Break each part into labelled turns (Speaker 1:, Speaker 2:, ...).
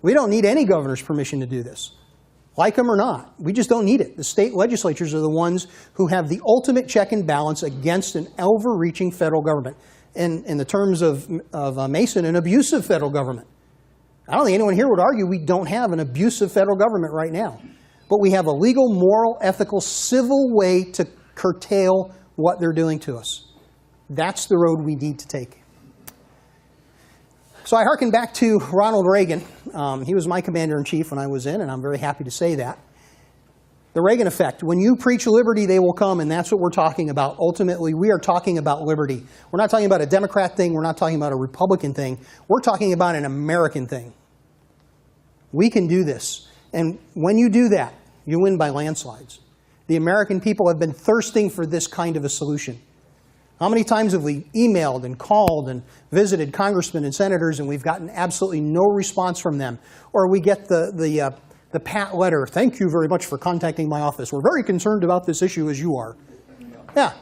Speaker 1: We don't need any governor's permission to do this. Like them or not, we just don't need it. The state legislatures are the ones who have the ultimate check and balance against an overreaching federal government. And in the terms of Mason, an abusive federal government. I don't think anyone here would argue we don't have an abusive federal government right now. But we have a legal, moral, ethical, civil way to curtail what they're doing to us. That's the road we need to take. So I hearken back to Ronald Reagan. He was my commander-in-chief when I was in, and I'm very happy to say that. The Reagan effect. When you preach liberty, they will come, and that's what we're talking about. Ultimately, we are talking about liberty. We're not talking about a Democrat thing. We're not talking about a Republican thing. We're talking about an American thing. We can do this. And when you do that, you win by landslides. The American people have been thirsting for this kind of a solution. How many times have we emailed and called and visited congressmen and senators, and we've gotten absolutely no response from them? Or we get the pat letter, "Thank you very much for contacting my office. We're very concerned about this issue as you are." Yeah,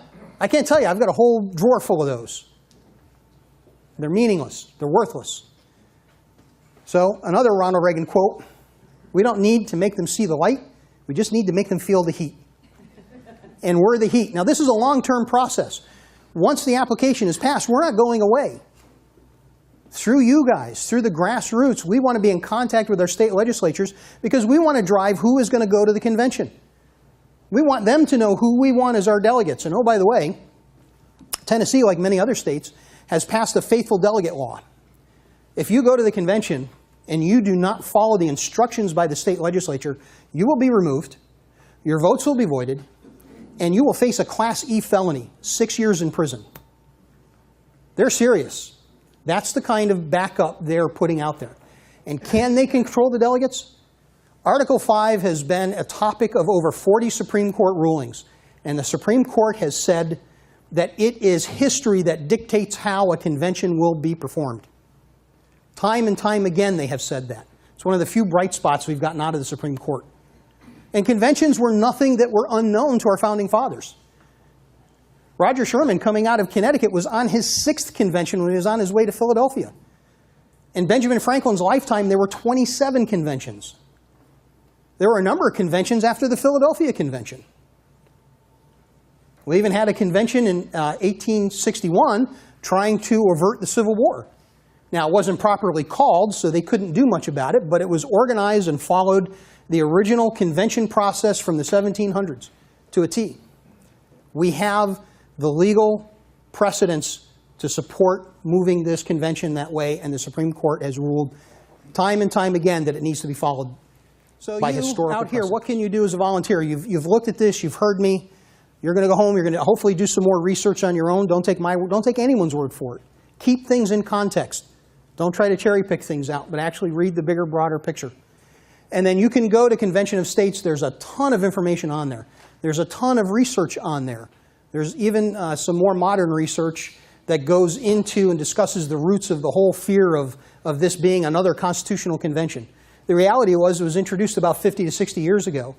Speaker 1: I can't tell you. I've got a whole drawer full of those. They're meaningless. They're worthless. So another Ronald Reagan quote, "We don't need to make them see the light. We just need to make them feel the heat." And we're the heat. Now, this is a long-term process. Once the application is passed, we're not going away. Through you guys, through the grassroots, we want to be in contact with our state legislatures because we want to drive who is going to go to the convention. We want them to know who we want as our delegates. And oh, by the way, Tennessee, like many other states, has passed a faithful delegate law. If you go to the convention and you do not follow the instructions by the state legislature, you will be removed, your votes will be voided, and you will face a Class E felony, 6 years in prison. They're serious. That's the kind of backup they're putting out there. And can they control the delegates? Article 5 has been a topic of over 40 Supreme Court rulings. And the Supreme Court has said that it is history that dictates how a convention will be performed. Time and time again they have said that. It's one of the few bright spots we've gotten out of the Supreme Court. And conventions were nothing that were unknown to our founding fathers. Roger Sherman, coming out of Connecticut, was on his 6th convention when he was on his way to Philadelphia. In Benjamin Franklin's lifetime, there were 27 conventions. There were a number of conventions after the Philadelphia Convention. We even had a convention in 1861 trying to avert the Civil War. Now, it wasn't properly called, so they couldn't do much about it, but it was organized and followed the original convention process from the 1700s to a T. We have the legal precedents to support moving this convention that way, and the Supreme Court has ruled time and time again that it needs to be followed by historical out here, what can you do as a volunteer? You've looked at this, you've heard me. You're going to go home, you're going to hopefully do some more research on your own. Don't take anyone's word for it. Keep things in context. Don't try to cherry pick things out, but actually read the bigger, broader picture. And then you can go to Convention of States. There's a ton of information on there. There's a ton of research on there. There's even some more modern research that goes into and discusses the roots of the whole fear of this being another constitutional convention. The reality was it was introduced about 50 to 60 years ago,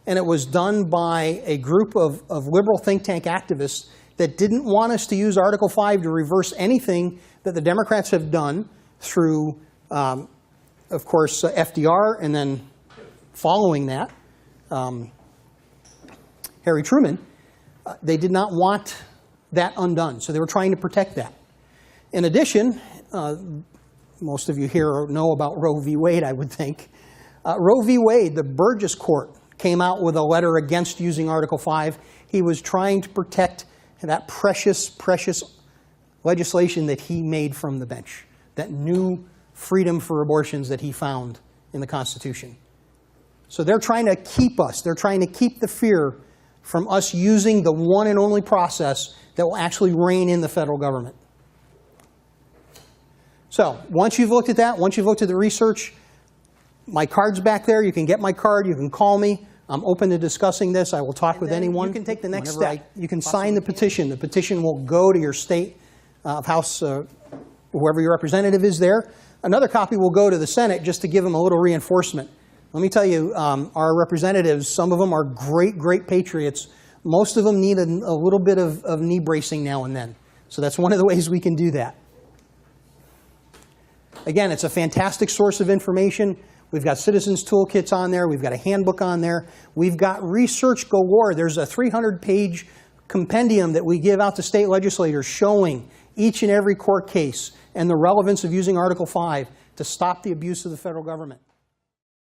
Speaker 1: and it was done by a group of liberal think tank activists that didn't want us to use Article 5 to reverse anything that the Democrats have done through, of course, FDR, and then following that, Harry Truman. They did not want that undone, so they were trying to protect that. In addition, most of you here know about Roe v. Wade, I would think. Roe v. Wade, the Burgess Court, came out with a letter against using Article 5. He was trying to protect that precious, precious legislation that he made from the bench, that new freedom for abortions that he found in the Constitution. So they're trying to keep us, they're trying to keep the fear from us using the one and only process that will actually rein in the federal government. So once you've looked at that, once you've looked at the research, my card's back there. You can get my card. You can call me. I'm open to discussing this. I will talk with anyone. You can take the next step. You can sign the petition. The petition will go to your state House, whoever your representative is there. Another copy will go to the Senate just to give them a little reinforcement. Let me tell you, our representatives, some of them are great, great patriots. Most of them need a little bit of knee bracing now and then. So that's one of the ways we can do that. Again, it's a fantastic source of information. We've got citizens toolkits on there. We've got a handbook on there. We've got research galore. There's a 300-page compendium that we give out to state legislators showing each and every court case and the relevance of using Article 5 to stop the abuse of the federal government.